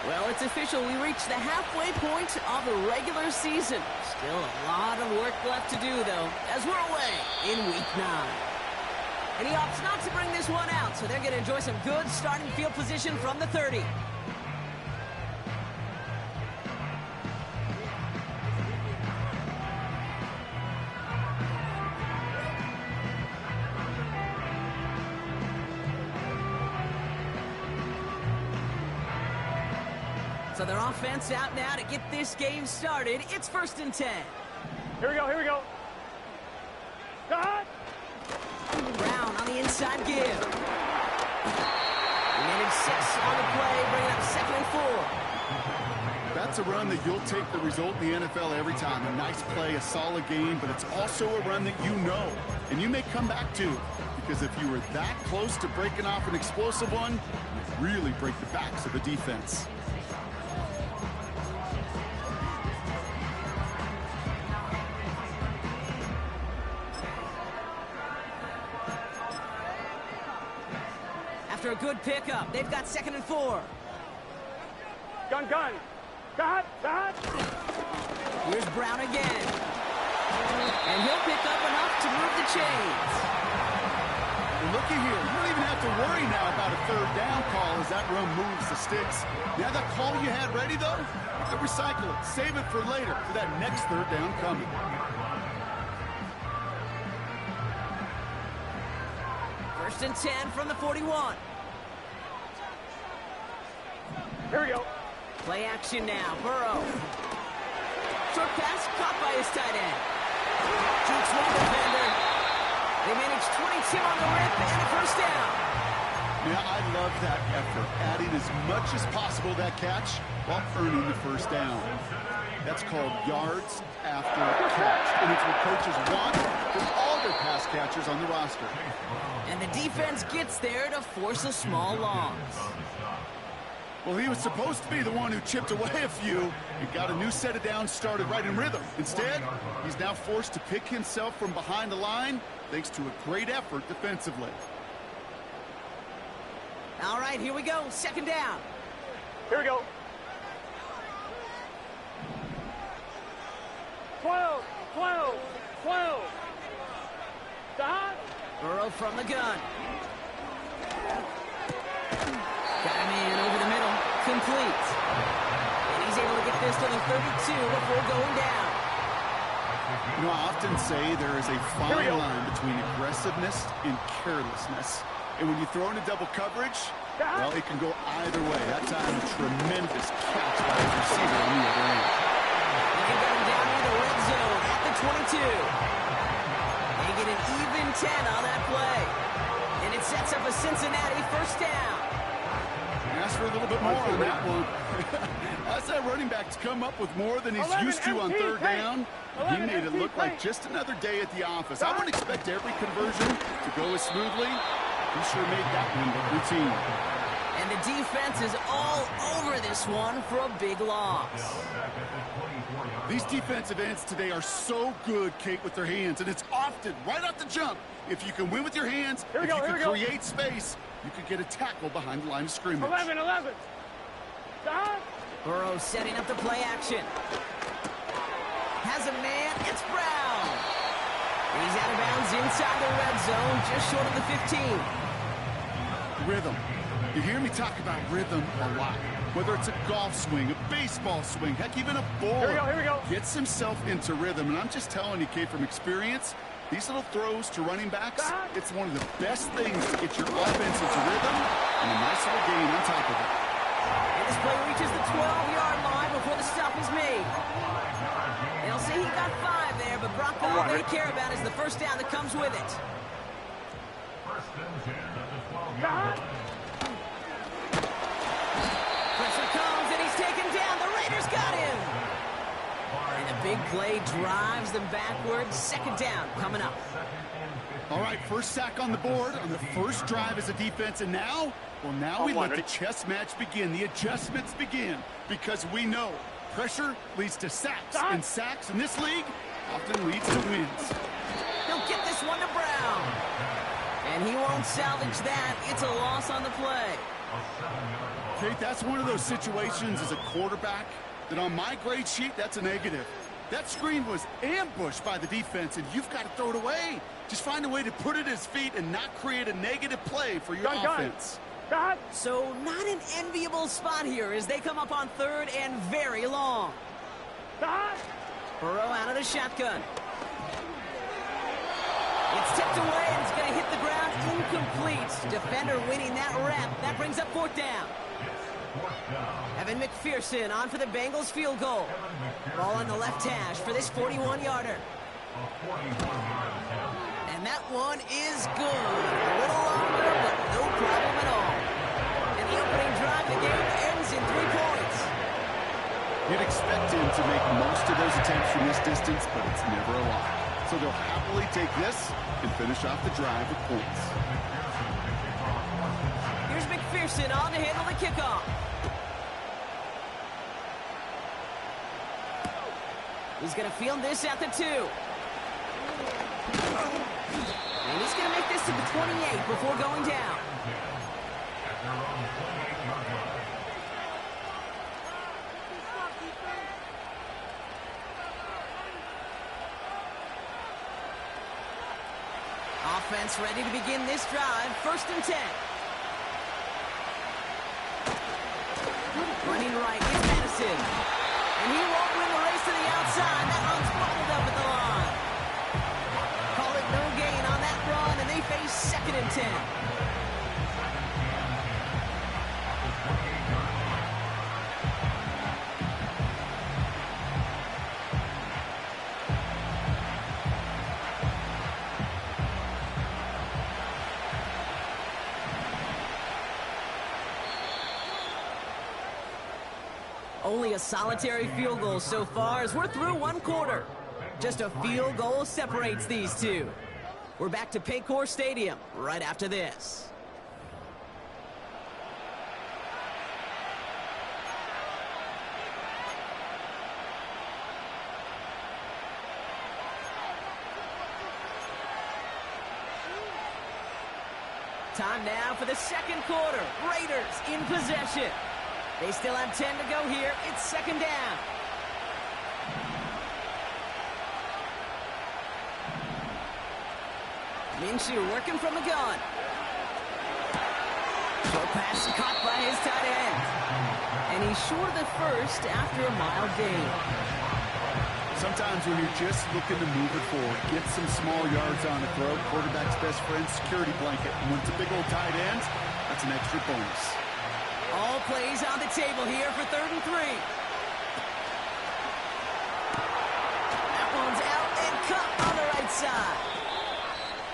Well, it's official. We reached the halfway point of the regular season. Still a lot of work left to do, though, as we're away in Week 9. And he opts not to bring this one out, so they're going to enjoy some good starting field position from the 30. So their offense out now to get this game started. It's 1st and 10. Here we go, here we go. Cut! Brown on the inside give. Remaining 6 on the play, bringing up 2nd and 4. That's a run that you'll take the result in the NFL every time. A nice play, a solid game, but it's also a run that you know, and you may come back to. Because if you were that close to breaking off an explosive one, you really break the backs of the defense. After a good pickup, they've got 2nd and 4. Gun, gun. Cut, cut. Here's Brown again. And he'll pick up enough to move the chains. And looky here, you don't even have to worry now about a 3rd down call as that run moves the sticks. Now that call you had ready, though, you can recycle it. Save it for later, for that next 3rd down coming. First and 10 from the 41. Here we go. Play action now. Burrow. Short pass caught by his tight end. Jukes one defender. They managed 22 on the rip and a 1st down. Yeah, I love that effort. Adding as much as possible to that catch while earning the 1st down. That's called yards after catch. And it's what coaches want from all their pass catchers on the roster. And the defense gets there to force a small loss. Well, he was supposed to be the one who chipped away a few and got a new set of downs started right in rhythm. Instead, he's now forced to pick himself from behind the line thanks to a great effort defensively. All right, here we go. 2nd down. Here we go. 12, 12, 12. Cut. Burrow from the gun. Got him in over the middle. Complete. And he's able to get this to the 32 before going down. You know, I often say there is a fine line between aggressiveness and carelessness. And when you throw into double coverage, well, it can go either way. That time, a tremendous catch by his receiver on the other end. And they got him down in the red zone at the 22. They get an even 10 on that play. And it sets up a Cincinnati 1st down. Ask for a little bit more on that one. Ask that running back to come up with more than he's used to on 3rd down. He made it look like just another day at the office. I wouldn't expect every conversion to go as smoothly. He sure made that one look routine. And the defense is all over this one for a big loss. These defensive ends today are so good, Kate, with their hands, and it's often right off the jump. If you can win with your hands, if you can create space, you could get a tackle behind the line of scrimmage. 11, 11. Stop. Burrow setting up the play action. Has a man. It's Brown. And he's out of bounds inside the red zone, just short of the 15. Rhythm. You hear me talk about rhythm a lot. Whether it's a golf swing, a baseball swing, heck, even a bowler. Here we go. Gets himself into rhythm. And I'm just telling you, Kate, from experience, these little throws to running backs, it's one of the best things to get your offense into rhythm and a nice little gain on top of it. And this play reaches the 12-yard line before the stop is made. They'll say he got 5 there, but Brock, all they care about is the 1st down that comes with it. Pressure comes, and he's taken down. The Raiders got him. And a big play drives them backwards. 2nd down coming up. All right, 1st sack on the board on the 1st drive as a defense. And now, well, now we let the chess match begin. The adjustments begin because we know pressure leads to sacks. And sacks in this league often leads to wins. He'll get this one to Brown. And he won't salvage that. It's a loss on the play. Kate, that's one of those situations as a quarterback that on my grade sheet, that's a negative. That screen was ambushed by the defense, and you've got to throw it away. Just find a way to put it at his feet and not create a negative play for your offense. So not an enviable spot here as they come up on third and very long. Burrow out of the shotgun. It's tipped away, and it's going to hit the ground incomplete. Defender winning that rep. That brings up fourth down. Evan McPherson on for the Bengals field goal. Ball on the left hash for this 41-yarder. And that one is good. A little longer, but no problem at all. And the opening drive, the game ends in 3 points. You'd expect him to make most of those attempts from this distance, but it's never a lot. So they'll happily take this and finish off the drive with points. Here's McPherson on to handle the kickoff. He's going to field this at the 2. And he's going to make this to the 28 before going down. Offense ready to begin this drive. 1st and 10. Running right is Madison. And he won't win the race to the outside. That one's bubbled up at the line. Call it no gain on that run, and they face 2nd and 10. Only a solitary field goal so far as we're through 1 quarter. Just a field goal separates these two. We're back to Paycor Stadium right after this. Time now for the 2nd quarter. Raiders in possession. They still have 10 to go here. It's 2nd down. Minshew working from the gun. Short pass caught by his tight end. And he's short of the first after a mild gain. Sometimes when you're just looking to move it forward, get some small yards on the throw, quarterback's best friend, security blanket. And when it's a big old tight end, that's an extra bonus. All plays on the table here for 3rd and 3. That one's out and cut on the right side.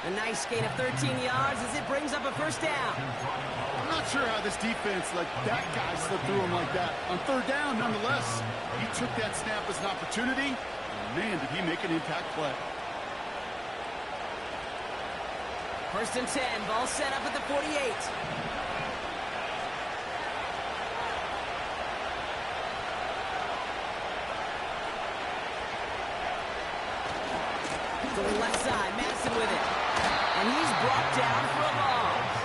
A nice gain of 13 yards as it brings up a 1st down. I'm not sure how this defense let that guy slip through him like that. On 3rd down, nonetheless, he took that snap as an opportunity. Man, did he make an impact play. 1st and 10, ball set up at the 48. To the left side, Madison with it. And he's brought down for a loss.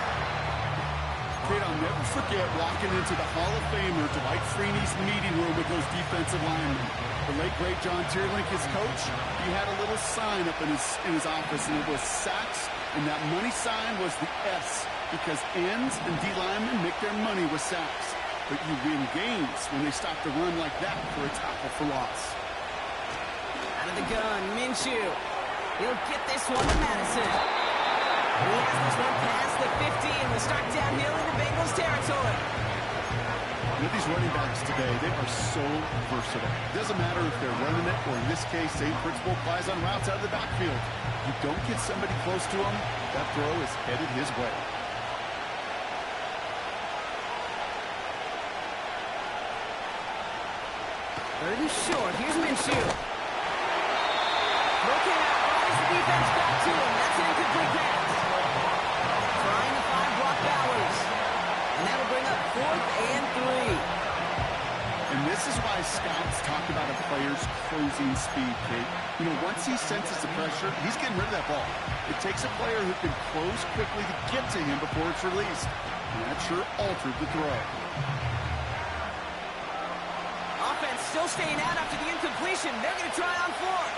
Kate, I'll never forget walking into the Hall of Famer Dwight Freeney's meeting room with those defensive linemen. The late, great John Tierlink, his coach, he had a little sign up in his office, and it was sacks, and that money sign was the S, because ends and D-linemen make their money with sacks. But you win games when they stop the run like that for a tackle for loss. Out of the gun, Minshew. He'll get this one to Madison. He has this one past the 50 and will start downhill into Bengals territory. With these running backs today, they are so versatile. It doesn't matter if they're running it, or in this case, same principle applies on routes out of the backfield. You don't get somebody close to him, that throw is headed his way. Third and short. Here's Minshew. Looking out. Why is the defense back to him? That's an incomplete pass. Trying to find Brock Bowers. And that'll bring up 4th and 3. And this is why scouts talk about a player's closing speed, Kate. You know, once he senses the pressure, he's getting rid of that ball. It takes a player who can close quickly to get to him before it's released. And that sure altered the throw. still staying out after the incompletion. They're going to try on fourth.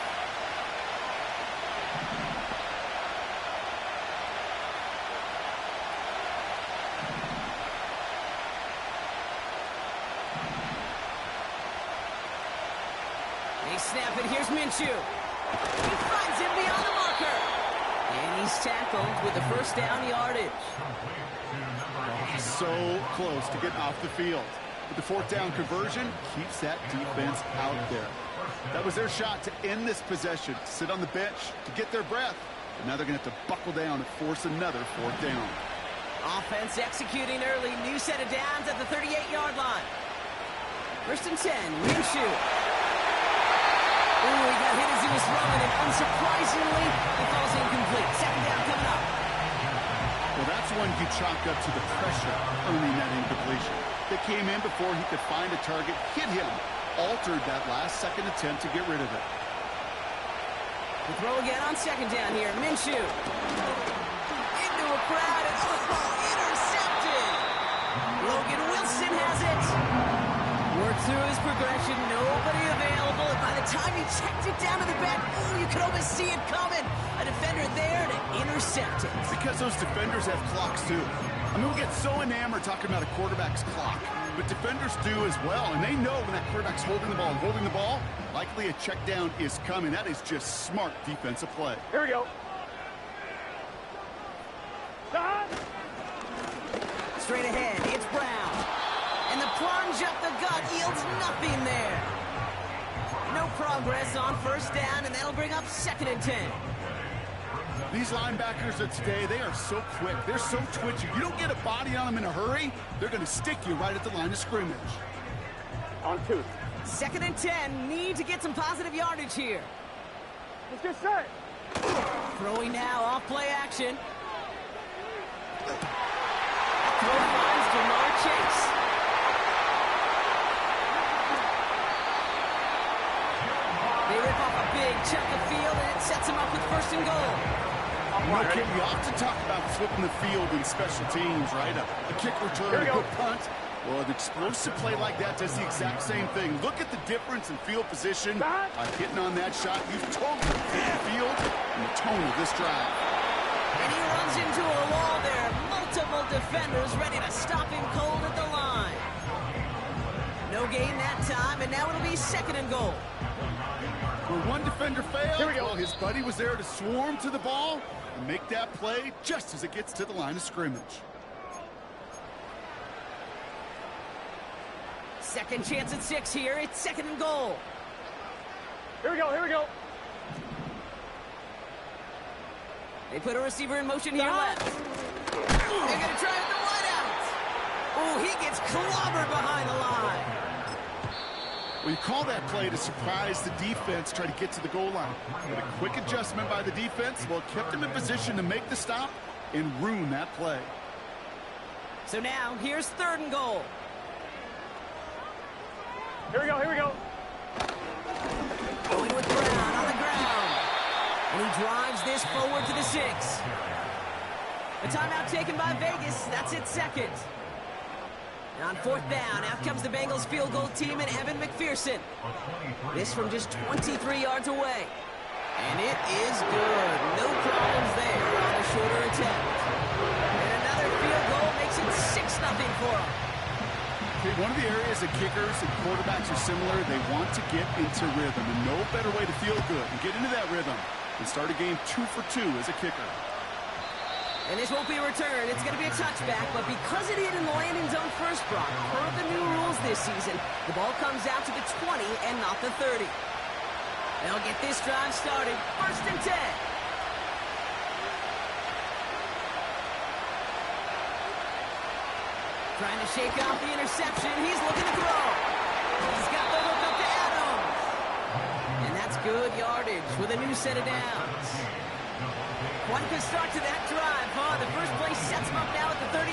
They snap it. Here's Minshew. He finds him beyond the marker. And he's tackled with the first down yardage. So close to getting off the field. But the fourth down conversion keeps that defense out there. That was their shot to end this possession, sit on the bench to get their breath. But now they're going to have to buckle down and force another fourth down. Offense executing early. New set of downs at the 38-yard line. First and 10, Minshew. Ooh, he got hit as he was throwing, and unsurprisingly, it falls incomplete. Second down coming up. Well, that's one you chalk up to the pressure earning that incompletion. They came in before he could find a target, hit him, altered that last-second attempt to get rid of it. The throw again on second down here. Minshew. Into a crowd, and football intercepted. Logan Wilson has it. Worked through his progression, nobody available, and by the time he checked it down to the back, ooh, you could almost see it coming. A defender there to intercept it. Because those defenders have clocks, too. I mean, we get so enamored talking about a quarterback's clock, but defenders do as well, and they know when that quarterback's holding the ball, likely a check down is coming. That is just smart defensive play. Here we go. Straight ahead, it's Brown. And the plunge up the gut yields nothing there. No progress on first down, and that'll bring up second and 10. These linebackers of today, they are so quick. They're so twitchy. You don't get a body on them in a hurry, they're going to stick you right at the line of scrimmage. On 2. Second and 10. Need to get some positive yardage here. Let's get set. Throwing now off play action. Throw finds Jamar Chase. They rip off a big chunk of field, and it sets him up with first and goal. Okay, we often talk about flipping the field in special teams, right? A kick return, a good punt. Well, an explosive play like that does the exact same thing. Look at the difference in field position. By hitting on that shot, you've totally flipped the field and the tone of this drive. And he runs into a wall there. Multiple defenders ready to stop him cold at the line. No gain that time, and now it'll be second and goal. Where one defender failed, well, his buddy was there to swarm to the ball and make that play just as it gets to the line of scrimmage. Second chance at 6 here. It's second and goal. Here we go, here we go. They put a receiver in motion here left. They're going to try with the wideout. Oh, he gets clobbered behind the line. Well, you call that play to surprise the defense, try to get to the goal line. But a quick adjustment by the defense, well, kept him in position to make the stop and ruin that play. So now, here's third and goal. Here we go, here we go. Going with Brown on the ground. And he drives this forward to the 6. A timeout taken by Vegas. That's its second. On fourth down, out comes the Bengals field goal team and Evan McPherson. This from just 23 yards away. And it is good. No problems there on a shorter attempt. And another field goal makes it 6-0 for them. Okay, one of the areas that kickers and quarterbacks are similar, they want to get into rhythm. And no better way to feel good and get into that rhythm than start a game 2 for 2 as a kicker. And this won't be a return. It's going to be a touchback. But because it hit in the landing zone first, Brock, per the new rules this season, the ball comes out to the 20 and not the 30. They'll get this drive started. First and 10. Trying to shake off the interception. He's looking to throw. He's got the hook up to Adams. And that's good yardage with a new set of downs. Quite a start to that drive, huh? The first play sets him up now at the 38.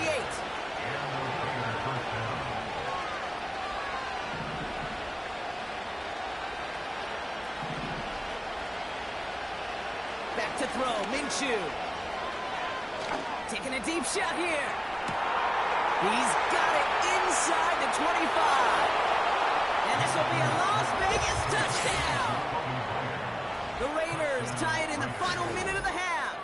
Back to throw, Minshew. Taking a deep shot here. He's got it inside the 25. And this will be a long Vegas touchdown! The Raiders tie it in the final minute of the half.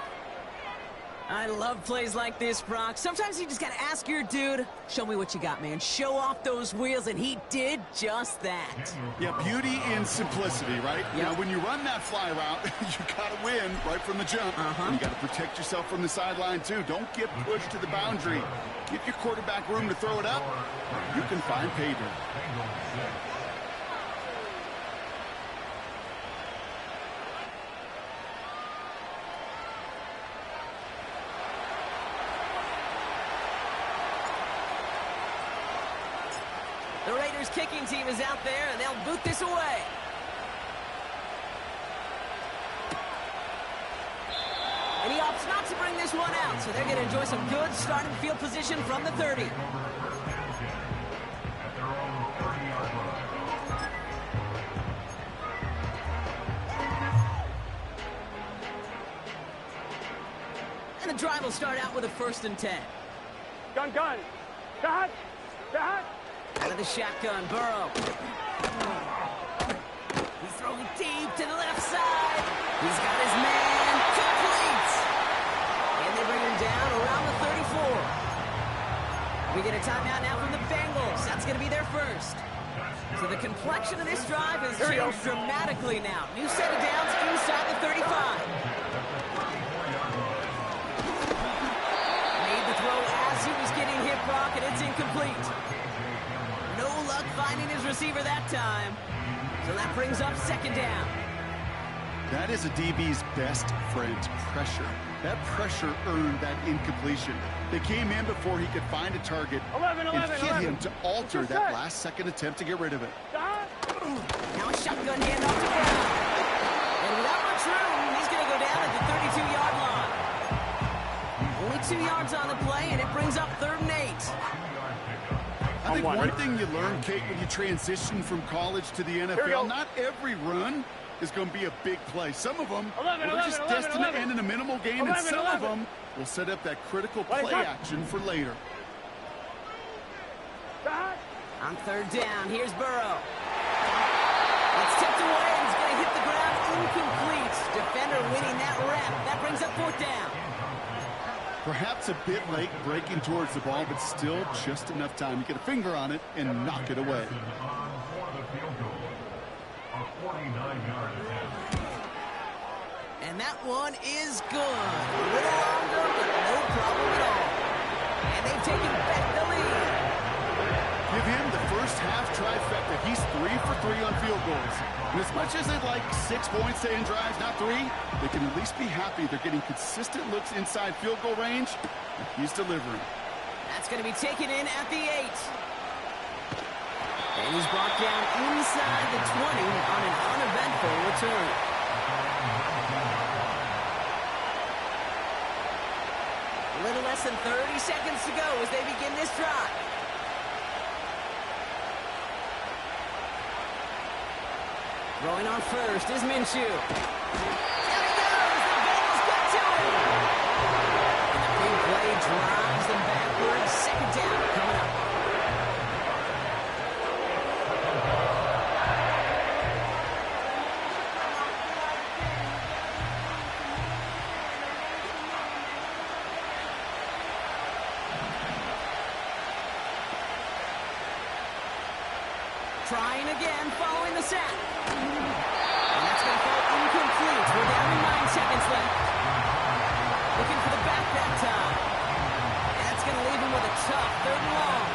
I love plays like this, Brock. Sometimes you just got to ask your dude, show me what you got, man. Show off those wheels, and he did just that. Yeah, beauty in simplicity, right? Yep. Now, when you run that fly route, you got to win right from the jump. And you got to protect yourself from the sideline, too. Don't get pushed to the boundary. Give your quarterback room to throw it up. You can find pay dirt. The Raiders kicking team is out there, and they'll boot this away. And he opts not to bring this one out, so they're going to enjoy some good starting field position from the 30. And the drive will start out with a 1st and 10. Gun. Cut. Out of the shotgun, Burrow. He's throwing deep to the left side. He's got his man. Complete. And they bring him down around the 34. We get a timeout now from the Bengals. That's going to be their first. So the complexion of this drive has changed dramatically now. New set of downs inside the 35. Made the throw as he was getting hit, Brock, and it's incomplete. No luck finding his receiver that time. So that brings up 2nd down. That is a DB's best friend, pressure. That pressure earned that incompletion. They came in before he could find a target and hit him to alter that last-second attempt to get rid of it. Now a shotgun handoff to Brown. And without much room, he's going to go down at the 32-yard line. Only 2 yards on the play, and it brings up 3rd and 8. I think one thing you learn, Kate, when you transition from college to the NFL, not every run is going to be a big play. Some of them are just destined to end in a minimal gain, and some of them will set up that critical play action for later. On 3rd down, here's Burrow. It's tipped away, and he's going to hit the ground incomplete. Defender winning that rep. That brings up 4th down. Perhaps a bit late breaking towards the ball, but still just enough time to get a finger on it and knock it away. And that one is good. A little longer, but no problem at all. And they've taken back the lead. Give him the first half trifecta. He's 3 for 3 on field goals. And as much as they'd like 6 points to end drives, not 3, they can at least be happy they're getting consistent looks inside field goal range. And he's delivering. That's going to be taken in at the 8. And he's brought down inside the 20 on an uneventful return. A little less than 30 seconds to go as they begin this drive. Throwing on first is Minshew. There he goes! The Bengals get to him! And the big play drives them backwards. 2nd down coming up. Trying again following the sack. And that's going to fall incomplete. We're down to 9 seconds left. Looking for the back that time. And that's going to leave him with a tough 3rd and long.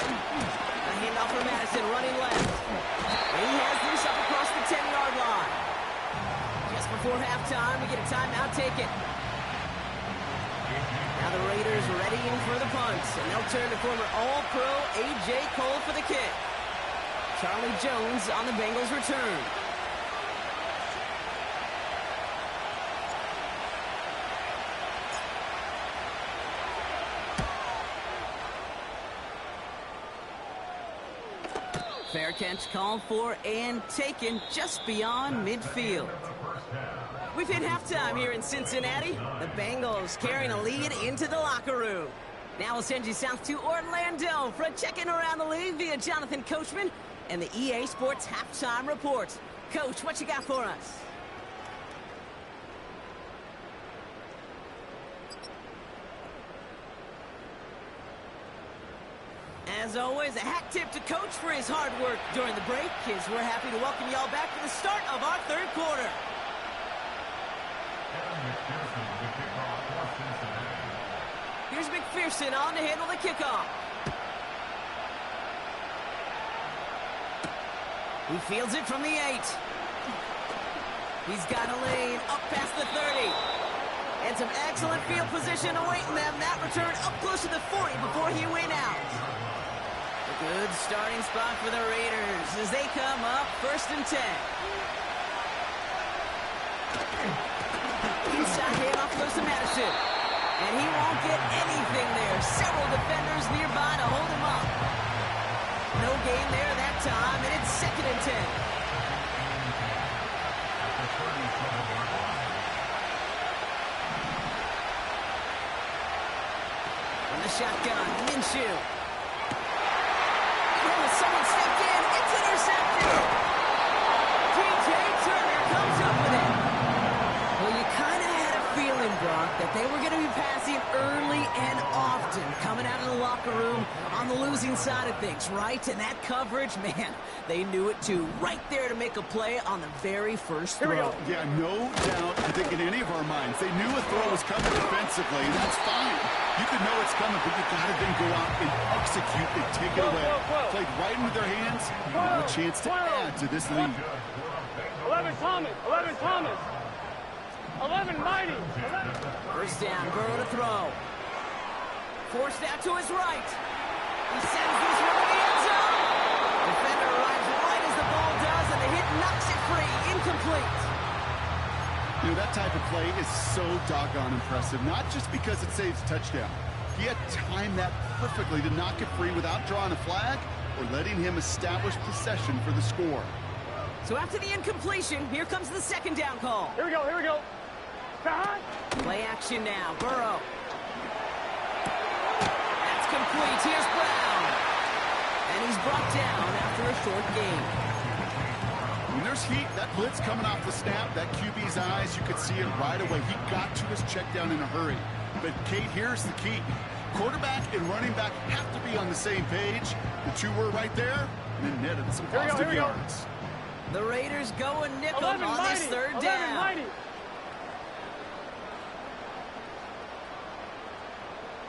A handoff for Madison running left. And he has this up across the 10-yard line. Just before halftime, we get a timeout taken. Now the Raiders readying for the punt, and they'll turn to former All-Pro A.J. Cole for the kick. Charlie Jones on the Bengals return. Fair catch called for and taken just beyond midfield. We've hit halftime here in Cincinnati. The Bengals carrying a lead into the locker room. Now we'll send you south to Orlando for a check-in around the league via Jonathan Coachman and the EA Sports Halftime Report. Coach, what you got for us? As always, a hat tip to Coach for his hard work during the break, as we're happy to welcome y'all back to the start of our third quarter. Here's McPherson on to handle the kickoff. He fields it from the 8. He's got a lane up past the 30. And some excellent field position awaiting them. That return up close to the 40 before he went out. A good starting spot for the Raiders as they come up 1st and 10. Inside handoff goes to Madison. And he won't get anything there. Several defenders nearby to hold him up. No gain there that time, and it's 2nd and 10. From the shotgun, Minshew. Oh, someone stepped in. It's intercepted. T.J. Turner comes up with it. Well, you kind of had a feeling, Brock, that they were going to be passing early and often coming out of the locker room on the losing side of things, right? And that coverage, man, they knew it too. Right there to make a play on the very first throw. Here we go. Yeah, no doubt. I think in any of our minds, they knew a throw was coming defensively, and that's fine. You could know it's coming, but you got to then go out and execute and take it away. Played right into their hands. Now a chance to add to this lead. 11 Thomas. 11 Thomas. 11 Mighty. 1st down, Burrow to throw. Forced out to his right. He sends this one to the end zone. Defender arrives right as the ball does, and the hit knocks it free. Incomplete. You know, that type of play is so doggone impressive, not just because it saves a touchdown. He had timed that perfectly to knock it free without drawing a flag or letting him establish possession for the score. So after the incompletion, here comes the 2nd down call. Here we go. Here we go. Play action now. Burrow. That's complete. Here's Brown. And he's brought down after a short gain. When there's heat, that blitz coming off the snap, that QB's eyes, you could see it right away. He got to his check down in a hurry. But, Kate, here's the key. Quarterback and running back have to be on the same page. The two were right there, and then netted some positive yards. The Raiders go and nickel on this 3rd down. Mighty.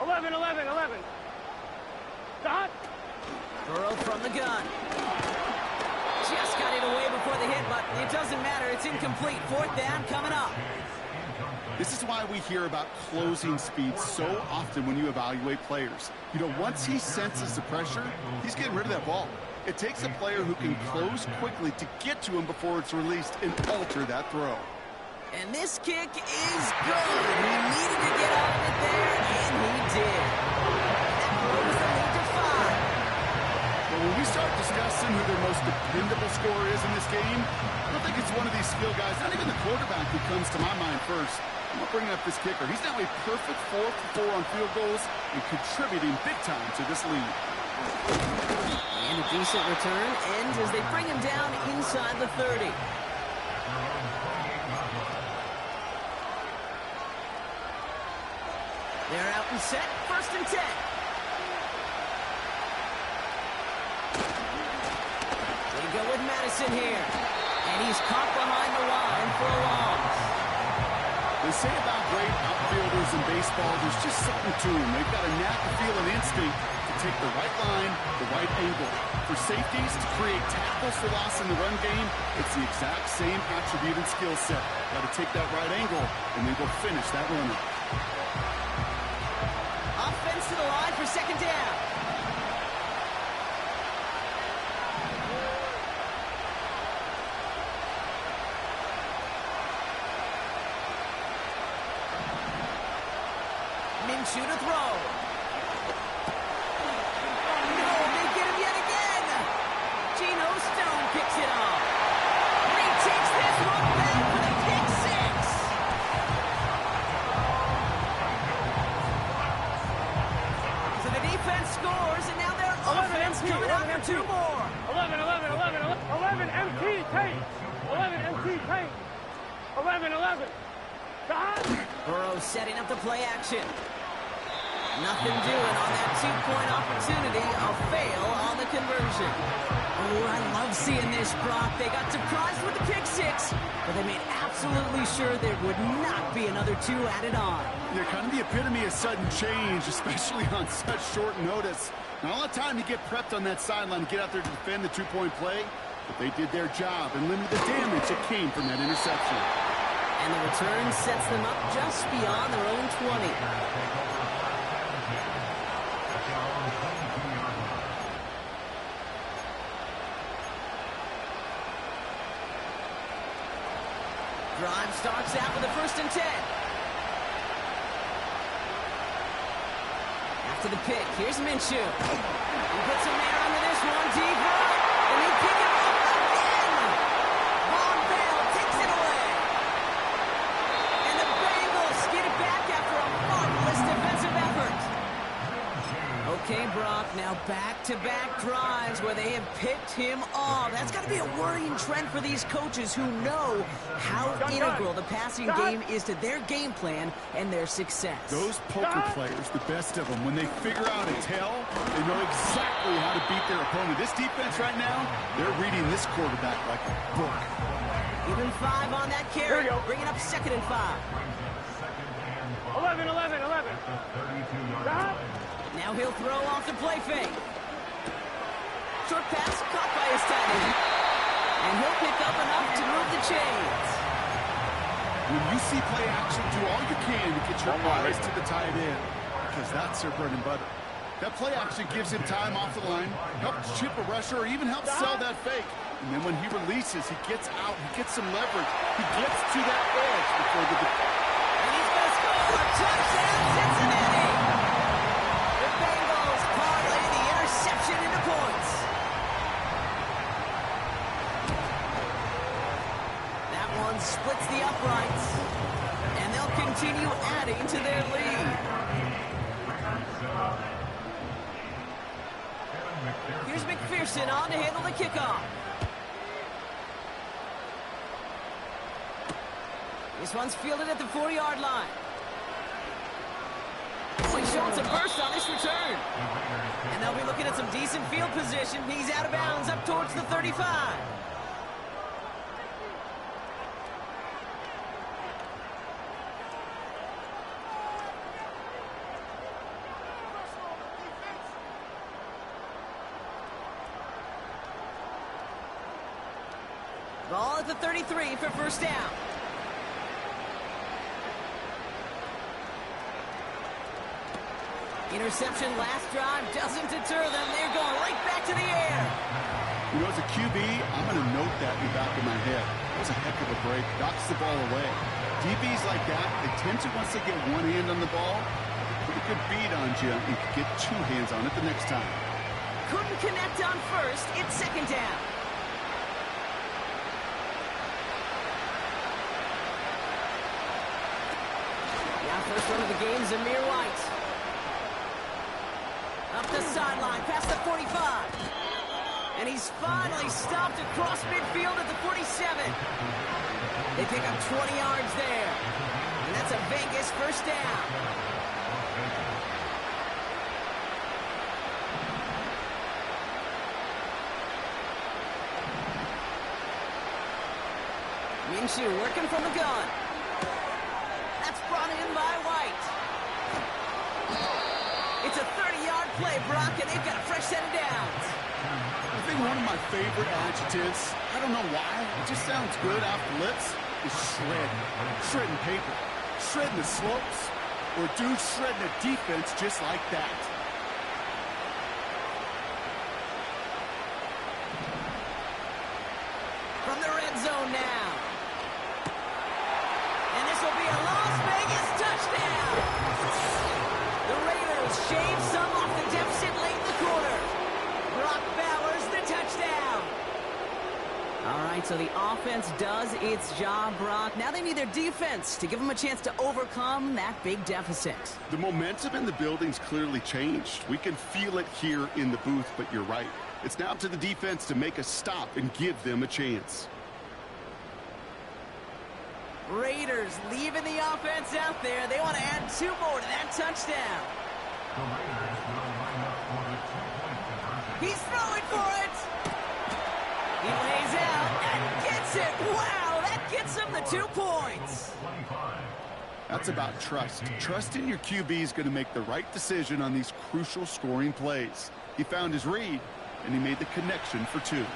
11. Dot. Burrow from the gun. Just got it away before the hit, but it doesn't matter. It's incomplete. 4th down coming up. This is why we hear about closing speed so often when you evaluate players. You know, once he senses the pressure, he's getting rid of that ball. It takes a player who can close quickly to get to him before it's released and alter that throw. And this kick is good. He needed to get out of it there, and he did. That blows the lead to 5. But when we start discussing who their most dependable scorer is in this game, I don't think it's one of these skill guys, not even the quarterback, who comes to my mind first. I'm going to bring up this kicker. He's now a perfect 4 for 4 on field goals and contributing big time to this lead. And a decent return ends as they bring him down inside the 30. They're out and set, 1st and 10. They go with Madison here. And he's caught behind the line for a loss. They say about great outfielders in baseball, there's just something to them. They've got a knack, a feel, and instinct to take the right line, the right angle. For safeties, to create tackles for loss in the run game, it's the exact same attribute and skill set. Got to take that right angle and then go finish that runner. Offense to the line for 2nd down. Minshew to throw. No, they get him yet again. Geno Stone picks it off. And he takes this one back for the pick 6. two more. 11, 11, 11, 11, MT tape. 11, MT tape. 11, 11. Burrow setting up the play action. Nothing doing on that two-point opportunity. A fail on the conversion. Oh, I love seeing this, Brock. They got surprised with the pick six, but they made absolutely sure there would not be another two added on. Yeah, kind of the epitome of sudden change, especially on such short notice. Not a lot of time to get prepped on that sideline and get out there to defend the two-point play, but they did their job and limited the damage that came from that interception. And the return sets them up just beyond their own 20. Drive starts out with a 1st and 10. After the pick, here's Minshew. He puts a man under this one, deep right, and he pick it up again. Von Bell takes it away. And the Bengals get it back after a marvelous defensive effort. Okay, Brock, now back-to-back drives where they have picked him off. That's got to be a worrying trend for these coaches who know how integral the passing game is to their game plan and their success. Those poker players, the best of them, when they figure out a tell, they know exactly how to beat their opponent. This defense right now, they're reading this quarterback like a book. Even 5 on that carry, bringing up 2nd and 5. 11, 11, 11. Now he'll throw off the play fake. Short pass caught by his tight end. And he'll pick up enough to move the chains. When you see play action, do all you can to get your eyes to the tight end, because that's their bread and butter. That play action gives him time off the line, helps chip a rusher, or even helps sell that fake. And then when he releases, he gets out, he gets some leverage. He gets to that edge before the... And he's going to score! Touchdown, Cincinnati! The Bengals parlay the interception into points. That one splits the uprights. And they'll continue adding to their lead. Here's McPherson on to handle the kickoff. This one's fielded at the 40-yard line. Oh, he's showing some burst on this return. And they'll be looking at some decent field position. He's out of bounds up towards the 35. Ball at the 33 for first down. Interception last drive doesn't deter them. They're going right back to the air. You know, as a QB, I'm going to note that in the back of my head. That was a heck of a break. Knocks the ball away. DBs like that, they tend to, once they get one hand on the ball, put a good beat on you and get two hands on it the next time. Couldn't connect on first. It's second down. Now first run of the game is Amir White. Up the sideline, past the 45. And he's finally stopped across midfield at the 47. They pick up 20 yards there. And that's a Vegas first down. Minshew working from the gun. That's brought in by White. It's a 30-yard play, Brock, and they've got a fresh set of downs. I think one of my favorite adjectives, I don't know why, it just sounds good off the lips, is shredding. Shredding paper. Shredding the slopes. Or dude shredding a defense just like that. From the red zone now. And this will be a Las Vegas touchdown. The Raiders shave some off the deficit late in the quarter. Brock Bowers the touchdown. All right, so So the offense does its job, Brock. Now they need their defense to give them a chance to overcome that big deficit. The momentum in the building's clearly changed. We can feel it here in the booth, but you're right. It's now up to the defense to make a stop and give them a chance. Raiders leaving the offense out there. They want to add 2 more to that touchdown. He's throwing for it. He lays out and gets it. Wow, that gets him the 2 points. That's about trust. Trust in your QB is going to make the right decision on these crucial scoring plays. He found his read, and he made the connection for 2.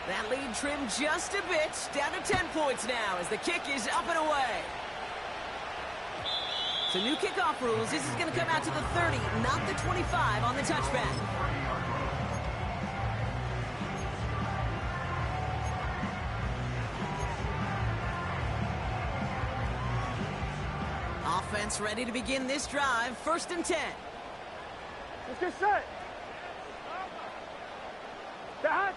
That lead trimmed just a bit, down to 10 points now as the kick is up and away. So new kickoff rules. This is going to come out to the 30, not the 25 on the touchback. Offense ready to begin this drive. 1st and 10. Let's get set. Brown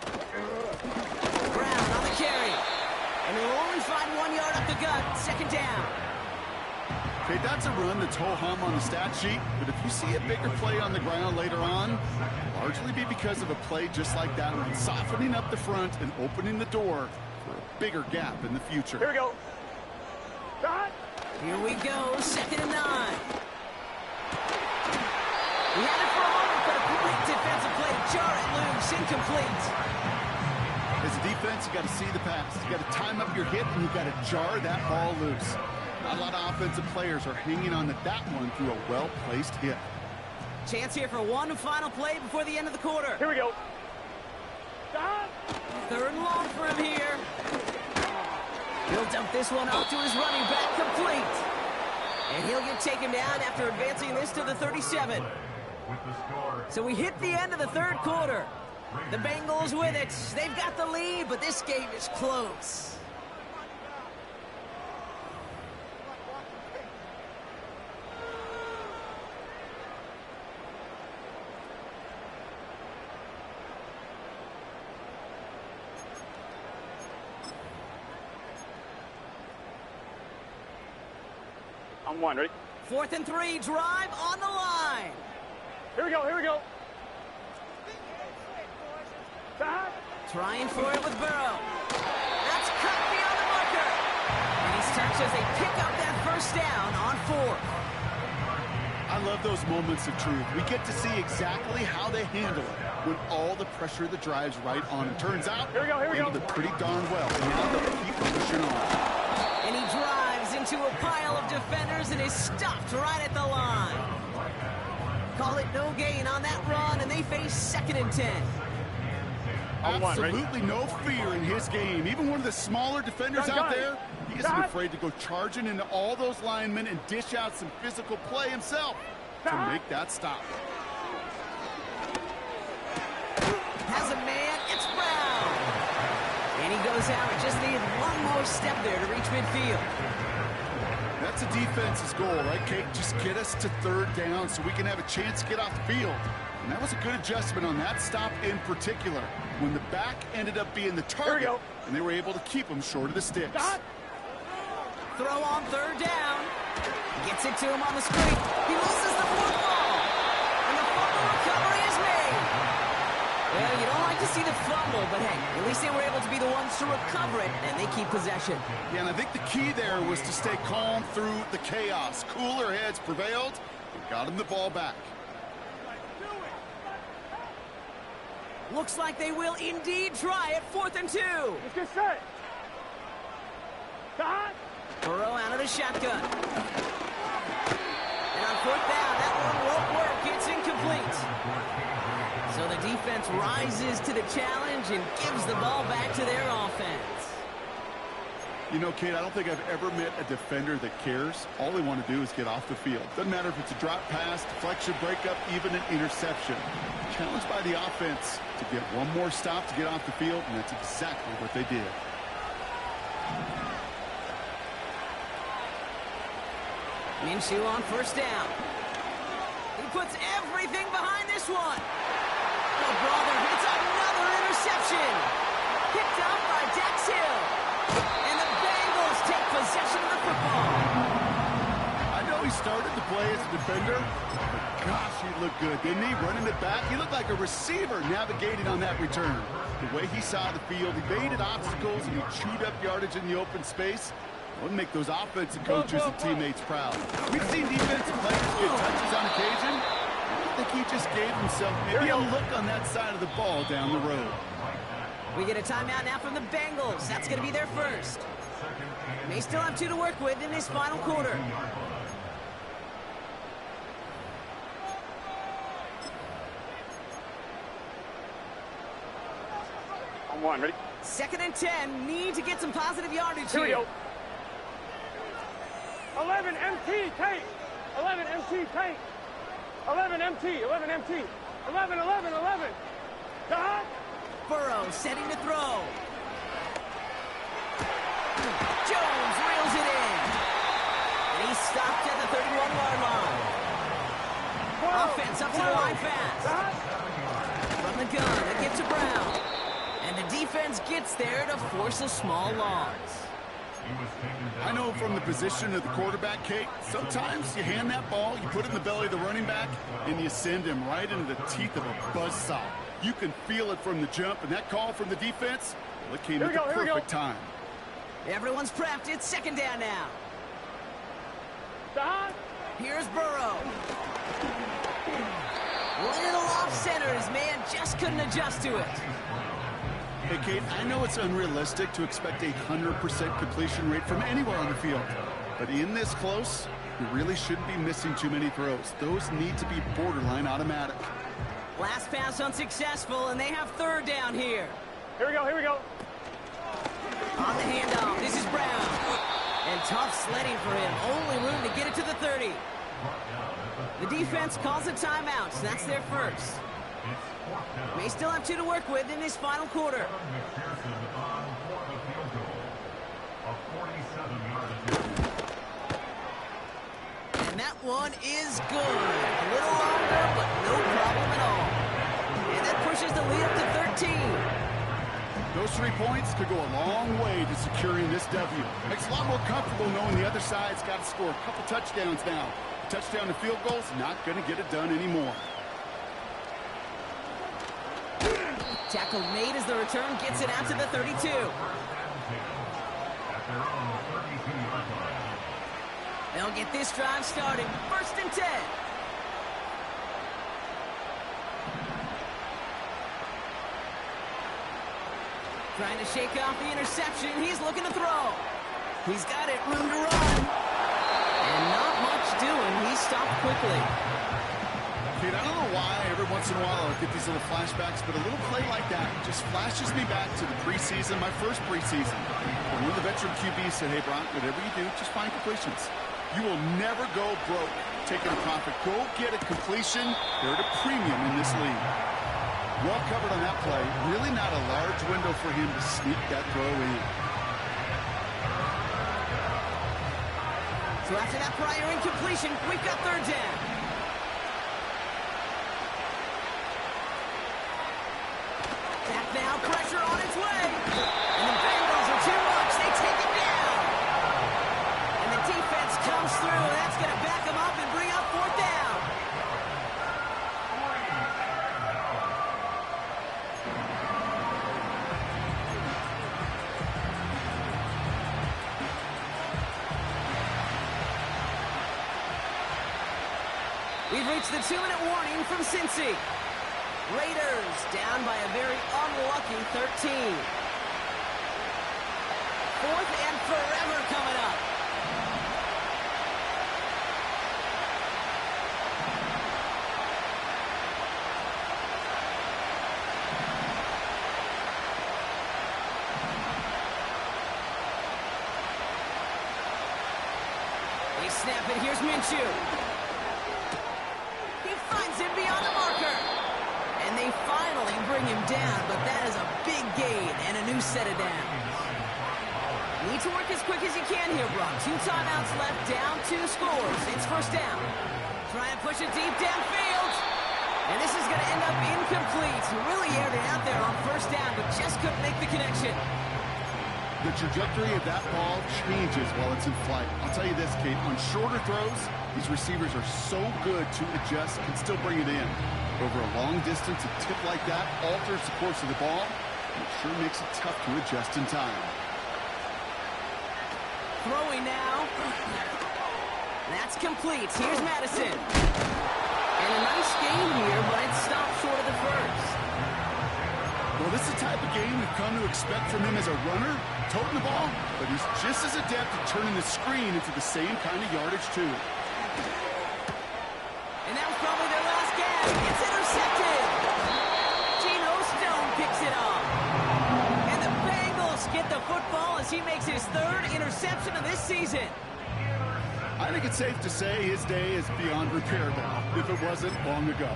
on the carry. And he'll only find 1 yard up the gut. 2nd down. Okay, that's a run that's ho-hum on the stat sheet, but if you see a bigger play on the ground later on, largely be because of a play just like that one, softening up the front and opening the door for a bigger gap in the future. Here we go. Here we go, 2nd and 9. He had it for a moment, but a great defensive play to jar it loose, incomplete. As a defense, you got to see the pass. You got to time up your hit, and you got to jar that ball loose. Not a lot of offensive players are hanging on to that one through a well-placed hit. Chance here for one final play before the end of the quarter. Here we go. 3rd and long for him here. He'll dump this one off to his running back, complete. And he'll get taken down after advancing this to the 37. So we hit the end of the 3rd quarter. The Bengals with it. They've got the lead, but this game is close. I'm 1, ready? 4th and 3, drive on the line. Here we go, here we go. Trying for it with Burrow. That's cut beyond the marker. And he's touched as they pick up that 1st down on 4th. I love those moments of truth. We get to see exactly how they handle it when all the pressure of the drive's right on. It turns out here we go, here we go. They pretty darn well. And now they'll keep pushing on. And he drives into a pile of defenders and is stopped right at the line. Call it no gain on that run, and they face 2nd and 10. Absolutely no fear in his game. Even one of the smaller defenders out there, he isn't afraid to go charging into all those linemen and dish out some physical play himself to make that stop. Has a man, it's Brown. And he goes out, just needed one more step there to reach midfield. That's a defense's goal, right, Kate? Just get us to 3rd down so we can have a chance to get off the field. And that was a good adjustment on that stop in particular, when the back ended up being the target, and they were able to keep him short of the sticks. Throw on 3rd down. Gets it to him on the screen. He loses the football. And the fumble recovery is made. Well, you don't like to see the fumble, but hey, at least they were able to be the ones to recover it, and they keep possession. Yeah, and I think the key there was to stay calm through the chaos. Cooler heads prevailed and got him the ball back. Looks like they will indeed try it. 4th and 2. Let's get set. Burrow out of the shotgun. And on 4th down, that one won't work. It's incomplete. So the defense rises to the challenge and gives the ball back to their offense. You know, Kate, I don't think I've ever met a defender that cares. All they want to do is get off the field. Doesn't matter if it's a drop pass, deflection, breakup, even an interception. Challenged by the offense to get one more stop to get off the field, and that's exactly what they did. Minshew on first down. He puts everything behind this one. Oh, brother, it's another interception. Picked up by Dax Hill. And the Bengals take possession of the football. I know he started to play as a defender, but gosh, he looked good, didn't he? Running it back, he looked like a receiver navigating on that return. The way he saw the field, he baited obstacles, and he chewed up yardage in the open space. It would make those offensive coaches and teammates proud. We've seen defensive players get touches on occasion. I think he just gave himself maybe a look on that side of the ball down the road. We get a timeout now from the Bengals. That's going to be their first. They still have 2 to work with in this final quarter. On one, ready? 2nd and 10. Need to get some positive yardage Here we here. go. 11 MT, take. 11 MT, take. 11 MT, 11 MT. 11, 11, 11. Dot. Burrow setting to throw. Jones reels it in. And he's stopped at the 31-yard line. Offense up to the line fast. Dot. From the gun, they get to Brown. And the defense gets there to force a small loss. I know from the position of the quarterback, Kate, sometimes you hand that ball, you put it in the belly of the running back, and you send him right into the teeth of a buzzsaw. You can feel it from the jump, and that call from the defense, well, it came at the perfect time. Everyone's prepped. It's 2nd down now. Dot. Here's Burrow. Little off center. His man just couldn't adjust to it. Hey, Kate, I know it's unrealistic to expect a 100% completion rate from anywhere on the field. But in this close, you really shouldn't be missing too many throws. Those need to be borderline automatic. Last pass unsuccessful, and they have 3rd down here. Here we go, here we go. On the handoff, this is Brown. And tough sledding for him. Only room to get it to the 30. The defense calls a timeout, so that's their first. They still have 2 to work with in this final quarter. And that one is good. A little longer, but no problem at all. And that pushes the lead up to 13. Those 3 points could go a long way to securing this W. Makes it a lot more comfortable knowing the other side's got to score a couple touchdowns now. A touchdown to field goals, not going to get it done anymore. Tackle made as the return gets it out to the 32. They'll get this drive started. 1st and 10. Trying to shake off the interception. He's looking to throw. He's got it. Room to run. And not much doing. He stopped quickly. Kate, I don't know why every once in a while I get these little flashbacks, but a little play like that just flashes me back to the preseason, my first preseason. When one of the veteran QBs said, hey, Brock, whatever you do, just find completions. You will never go broke taking a profit. Go get a completion. They're at a premium in this league. Well covered on that play. Really not a large window for him to sneak that throw in. So after that prior incompletion, we've got 3rd down. Back now, pressure on its way. And the Bengals are too much. They take it down. And the defense comes through, and that's going to back them up and bring up 4th down. We've reached the 2-minute warning from Cincy. Raiders down by a very unlucky 13. 4th and forever coming up. They snap it. Here's Minshew. He finds him beyond the marker. And they finally bring him down, but that is a big gain and a new set of downs. Need to work as quick as you can here, Brock. 2 timeouts left, down 2 scores. It's first down. Trying to push it deep downfield. And this is going to end up incomplete. He really aired it out there on first down, but just couldn't make the connection. The trajectory of that ball changes while it's in flight. I'll tell you this, Kate, on shorter throws, these receivers are so good to adjust and still bring it in. Over a long distance, a tip like that alters the course of the ball, and it sure makes it tough to adjust in time. Throwing now. That's complete. Here's Madison. And a nice game here, but it stopped short of the first. Well, this is the type of game we've come to expect from him as a runner, toting the ball, but he's just as adept at turning the screen into the same kind of yardage, too. And that was probably their last gag. It's intercepted. Geno Stone picks it off. And the Bengals get the football as he makes his 3rd interception of this season. I think it's safe to say his day is beyond repair now, if it wasn't long ago.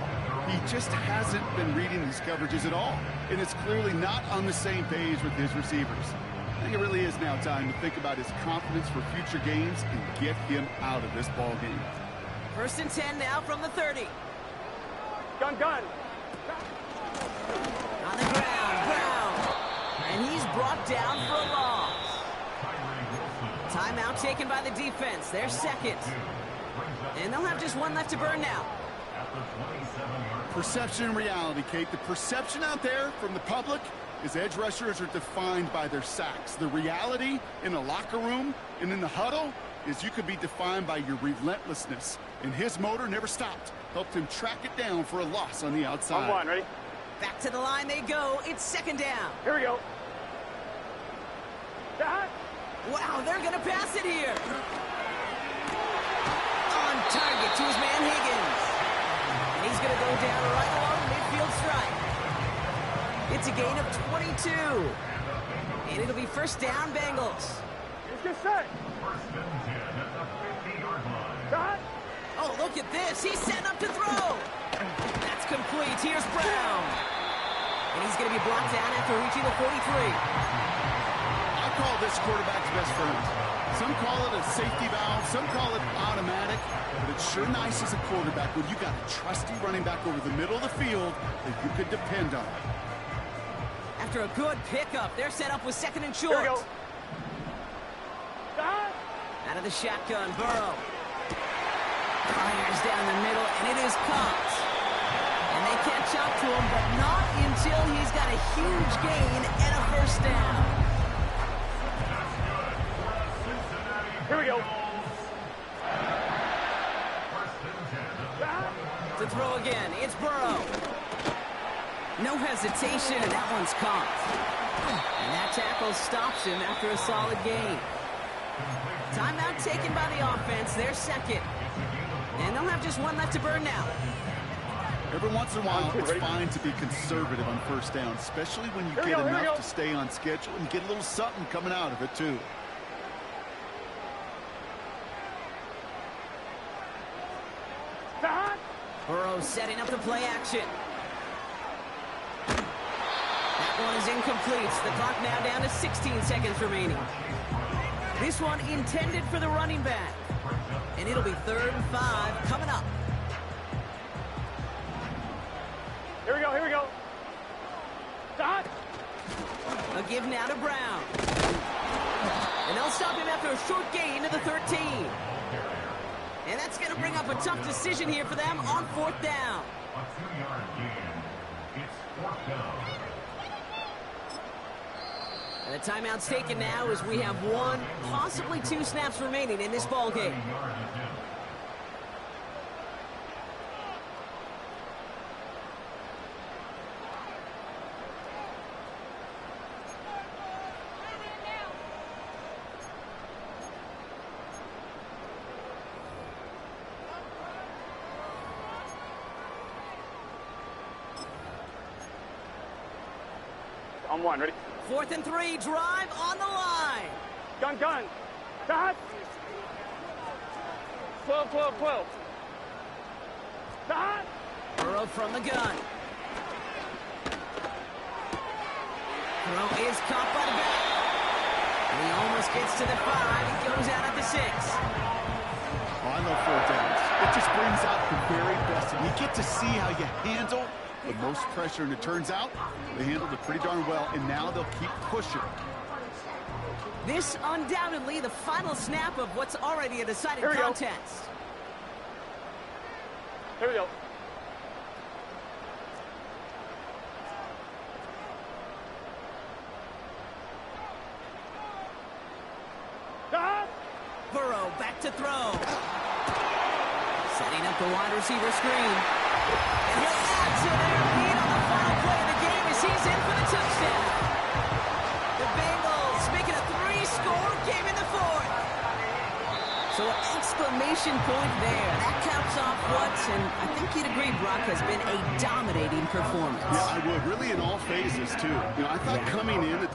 He just hasn't been reading these coverages at all, and it's clearly not on the same page with his receivers. I think it really is now time to think about his confidence for future games and get him out of this ball game. 1st and 10 now from the 30. Gun. On the ground, Brown. And he's brought down for a loss. Timeout taken by the defense. Their 2nd. And they'll have just 1 left to burn now. Perception and reality, Kate. The perception out there from the public is edge rushers are defined by their sacks. The reality in a locker room and in the huddle is you could be defined by your relentlessness. And his motor never stopped. Helped him track it down for a loss on the outside. On 1, ready? Back to the line they go. It's 2nd down. Here we go. That. Wow, they're going to pass it here. On target to his man Higgins. And he's going to go down right along the midfield stripe. It's a gain of 22. And it'll be first down, Bengals. Let's get set. That. Oh, look at this. He's setting up to throw. That's complete. Here's Brown. And he's going to be brought down after reaching the 43. I call this quarterback's best friend. Some call it a safety valve, some call it automatic, but it's sure nice as a quarterback when you got a trusty running back over the middle of the field that you could depend on. After a good pickup, they're set up with 2nd and short. Here we go. That. Out of the shotgun, Burrow. Fires down the middle, and it is caught. And they catch up to him, but not until he's got a huge gain and a first down. Here we go. To throw again, it's Burrow. No hesitation, and that one's caught. And that tackle stops him after a solid gain. Timeout taken by the offense, their 2nd. And they'll have just 1 left to burn now. Every once in a while, it's fine to be conservative on first down, especially when you get enough to stay on schedule and get a little something coming out of it, too. Burrow setting up the play action. That one is incomplete. The clock now down to 16 seconds remaining. This one intended for the running back. And it'll be 3rd and 5 coming up. Here we go. Dot. A give now to Brown. And they'll stop him after a short gain to the 13. And that's going to bring up a tough decision here for them on 4th down. A 2-yard gain. It's 4th down. And the timeout's taken now as we have 1, possibly 2 snaps remaining in this ball game. On 1, ready? 4th and 3, drive on the line. Gun. Dot. 12. Dot. Burrow from the gun. Throw is caught by the back. He almost gets to the 5. He goes out at the 6. Oh, I love 4 downs. It just brings out the very best. And you get to see how you handle the most pressure. And it turns out they handled it pretty darn well. And now they'll keep pushing. This undoubtedly the final snap of what's already a decided contest. Here we go. Burrow back to throw. Setting up the wide receiver screen. And he'll add to their lead on the final play of the game as he's in for the touchdown. The Bengals making a 3-score game in the 4th. So an exclamation point there. That caps off what, and I think you'd agree, Brock, has been a dominating performance. Yeah, I would. Really in all phases, too. You know, I thought coming in at